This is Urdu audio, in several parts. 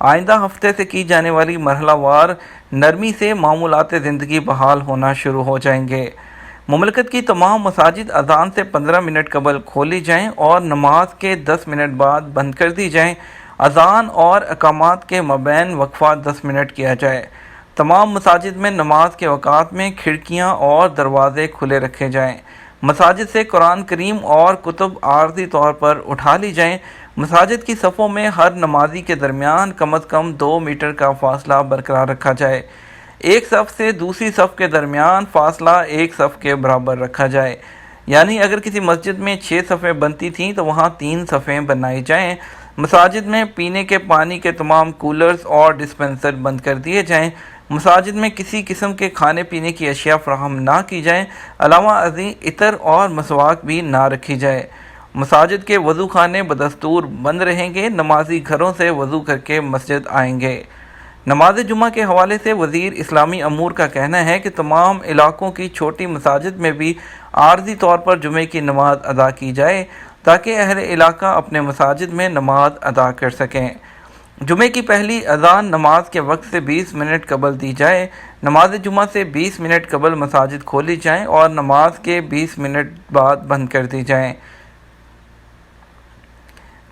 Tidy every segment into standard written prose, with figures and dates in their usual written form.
آئندہ ہفتے سے کی جانے والی مرحلہ وار نرمی سے معمولات زندگی بحال ہونا شروع ہو جائیں گے۔ مملکت کی تمام مساجد اذان سے 15 منٹ قبل کھولی جائیں اور نماز کے 10 منٹ بعد بند کر دی جائیں۔ اذان اور اقامات کے مابین وقفہ 10 منٹ کیا جائے۔ تمام مساجد میں نماز کے اوقات میں کھڑکیاں اور دروازے کھلے رکھے جائیں۔ مساجد سے قرآن کریم اور کتب عارضی طور پر اٹھا لی جائیں۔ مساجد کی صفوں میں ہر نمازی کے درمیان کم از کم 2 میٹر کا فاصلہ برقرار رکھا جائے۔ ایک صف سے دوسری صف کے درمیان فاصلہ ایک صف کے برابر رکھا جائے، یعنی اگر کسی مسجد میں 6 صفیں بنتی تھیں تو وہاں 3 صفیں بنائی جائیں۔ مساجد میں پینے کے پانی کے تمام کولرز اور ڈسپنسر بند کر دیے جائیں۔ مساجد میں کسی قسم کے کھانے پینے کی اشیاء فراہم نہ کی جائیں۔ علاوہ ازیں عطر اور مسواک بھی نہ رکھی جائے۔ مساجد کے وضو خانے بدستور بند رہیں گے۔ نمازی گھروں سے وضو کر کے مسجد آئیں گے۔ نماز جمعہ کے حوالے سے وزیر اسلامی امور کا کہنا ہے کہ تمام علاقوں کی چھوٹی مساجد میں بھی عارضی طور پر جمعے کی نماز ادا کی جائے تاکہ اہل علاقہ اپنے مساجد میں نماز ادا کر سکیں۔ جمعے کی پہلی اذان نماز کے وقت سے 20 منٹ قبل دی جائے۔ نماز جمعہ سے 20 منٹ قبل مساجد کھولی جائیں اور نماز کے 20 منٹ بعد بند کر دی جائیں۔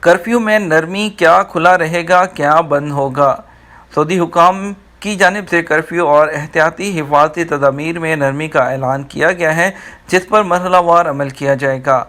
کرفیو میں نرمی، کیا کھلا رہے گا، کیا بند ہوگا؟ سعودی حکام کی جانب سے کرفیو اور احتیاطی حفاظتی تدابیر میں نرمی کا اعلان کیا گیا ہے، جس پر مرحلہ وار عمل کیا جائے گا۔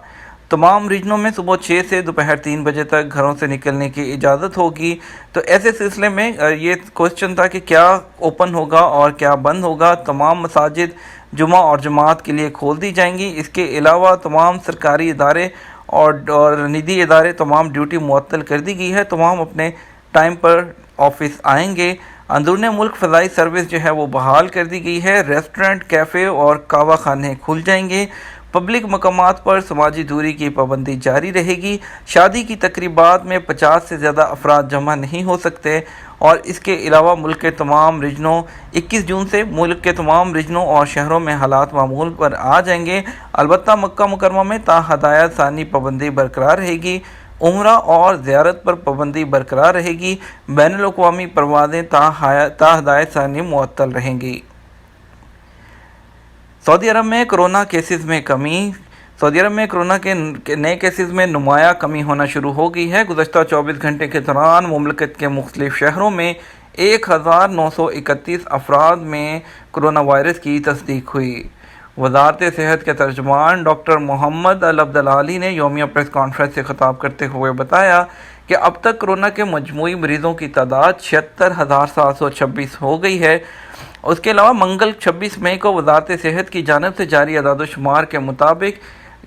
تمام ریجنوں میں صبح 6 سے دوپہر 3 بجے تک گھروں سے نکلنے کی اجازت ہوگی۔ تو ایسے سلسلے میں یہ کوشچن تھا کہ کیا اوپن ہوگا اور کیا بند ہوگا۔ تمام مساجد جمعہ اور جماعت کے لیے کھول دی جائیں گی۔ اس کے علاوہ تمام سرکاری ادارے اور نجی ادارے تمام ڈیوٹی معطل کر دی گئی ہے۔ تمام اپنے ٹائم پر آفس آئیں گے۔ اندرون ملک فضائی سروس جو ہے وہ بحال کر دی گئی ہے۔ ریسٹورنٹ، کیفے اور قہوہ خانے کھل جائیں گے۔ پبلک مقامات پر سماجی دوری کی پابندی جاری رہے گی۔ شادی کی تقریبات میں 50 سے زیادہ افراد جمع نہیں ہو سکتے، اور اس کے علاوہ ملک کے تمام ریجنوں 21 جون سے ملک کے تمام ریجنوں اور شہروں میں حالات معمول پر آ جائیں گے۔ البتہ مکہ مکرمہ میں تا ہدایت ثانی پابندی برقرار رہے گی۔ عمرہ اور زیارت پر پابندی برقرار رہے گی۔ بین الاقوامی پروازیں تا ہدایت ثانی معطل رہیں گی۔ سعودی عرب میں کرونا کیسز میں کمی۔ سعودی عرب میں کرونا کے نئے کیسز میں نمایاں کمی ہونا شروع ہو گئی ہے۔ گزشتہ 24 گھنٹے کے دوران مملکت کے مختلف شہروں میں 1931 افراد میں کرونا وائرس کی تصدیق ہوئی۔ وزارت صحت کے ترجمان ڈاکٹر محمد العبدالعالی نے یومیہ پریس کانفرنس سے خطاب کرتے ہوئے بتایا کہ اب تک کرونا کے مجموعی مریضوں کی تعداد 76,726 ہو گئی ہے۔ اس کے علاوہ منگل 26 مئی کو وزارت صحت کی جانب سے جاری اعداد و شمار کے مطابق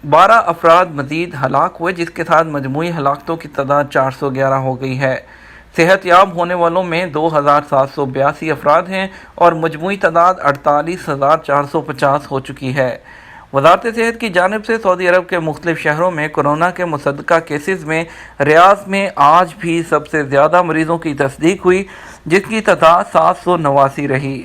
12 افراد مزید ہلاک ہوئے، جس کے ساتھ مجموعی ہلاکتوں کی تعداد 411 ہو گئی ہے۔ صحت یاب ہونے والوں میں 2,782 افراد ہیں اور مجموعی تعداد 48,450 ہو چکی ہے۔ وزارت صحت کی جانب سے سعودی عرب کے مختلف شہروں میں کورونا کے مصدقہ کیسز میں ریاض میں آج بھی سب سے زیادہ مریضوں کی تصدیق ہوئی، جس کی تعداد 789 رہی،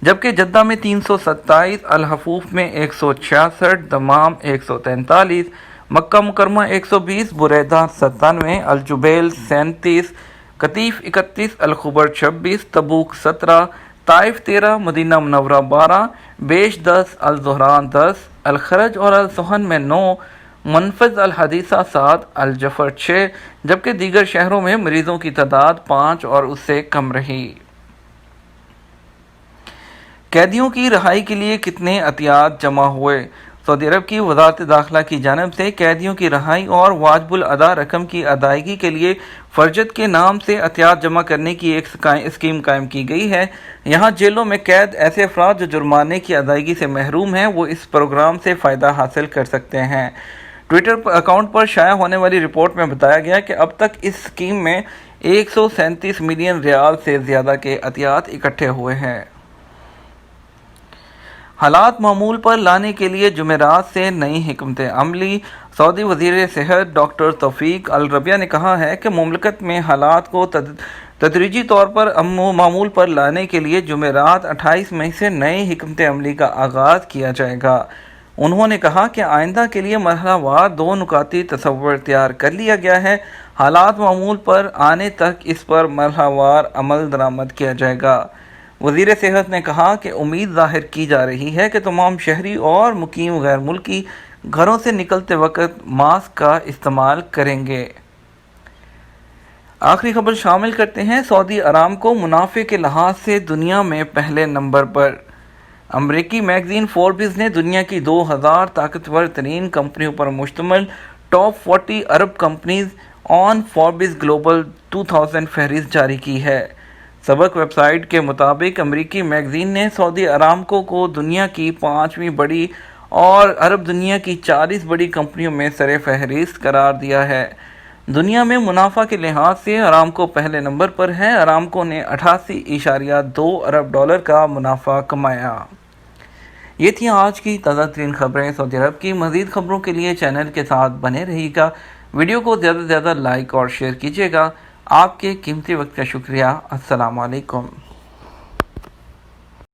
جبکہ جدہ میں 327، الحفوف میں 166، دمام 143، مکہ مکرمہ 120، بریدہ 97، الجبیل 37، قطیف 31، الخبر 26، تبوک 17، طائف 13، مدینہ منورہ 12، بیش 10، الزہران 10، الخرج اور السہن میں 9، منفذ الحدیثہ 7، الجفر 6، جبکہ دیگر شہروں میں مریضوں کی تعداد 5 اور اس سے کم رہی۔ قیدیوں کی رہائی کے لیے کتنے عطیات جمع ہوئے؟ سعودی عرب کی وزارت داخلہ کی جانب سے قیدیوں کی رہائی اور واجب الادا رقم کی ادائیگی کے لیے فرجت کے نام سے عطیات جمع کرنے کی ایک اسکیم قائم کی گئی ہے۔ یہاں جیلوں میں قید ایسے افراد جو جرمانے کی ادائیگی سے محروم ہیں، وہ اس پروگرام سے فائدہ حاصل کر سکتے ہیں۔ ٹویٹر اکاؤنٹ پر شائع ہونے والی رپورٹ میں بتایا گیا کہ اب تک اس اسکیم میں 137 ملین ریال سے زیادہ کے عطیات اکٹھے ہوئے ہیں۔ حالات معمول پر لانے کے لیے جمعرات سے نئی حکمت عملی۔ سعودی وزیر صحت ڈاکٹر توفیق الربیہ نے کہا ہے کہ مملکت میں حالات کو تدریجی طور پر معمول پر لانے کے لیے جمعرات 28 مئی سے نئی حکمت عملی کا آغاز کیا جائے گا۔ انہوں نے کہا کہ آئندہ کے لیے مرحلہ وار 2 نکاتی تصور تیار کر لیا گیا ہے۔ حالات معمول پر آنے تک اس پر مرحلہ وار عمل درآمد کیا جائے گا۔ وزیر صحت نے کہا کہ امید ظاہر کی جا رہی ہے کہ تمام شہری اور مقیم غیر ملکی گھروں سے نکلتے وقت ماسک کا استعمال کریں گے۔ آخری خبر شامل کرتے ہیں۔ سعودی ارامکو منافع کے لحاظ سے دنیا میں پہلے نمبر پر۔ امریکی میگزین فوربس نے دنیا کی 2000 طاقتور ترین کمپنیوں پر مشتمل ٹاپ 40 عرب کمپنیز آن فوربس گلوبل 2000 فہرست جاری کی ہے۔ سبق ویب سائٹ کے مطابق امریکی میگزین نے سعودی ارامکو کو دنیا کی 5ویں بڑی اور عرب دنیا کی 40 بڑی کمپنیوں میں سر فہرست قرار دیا ہے۔ دنیا میں منافع کے لحاظ سے ارامکو پہلے نمبر پر ہے۔ ارامکو نے 88.2 ارب ڈالر کا منافع کمایا۔ یہ تھی آج کی تازہ ترین خبریں سعودی عرب کی۔ مزید خبروں کے لیے چینل کے ساتھ بنے رہیے گا۔ ویڈیو کو زیادہ سے زیادہ لائک اور شیئر کیجیے گا۔ آپ کے قیمتی وقت کا شکریہ۔ السلام علیکم۔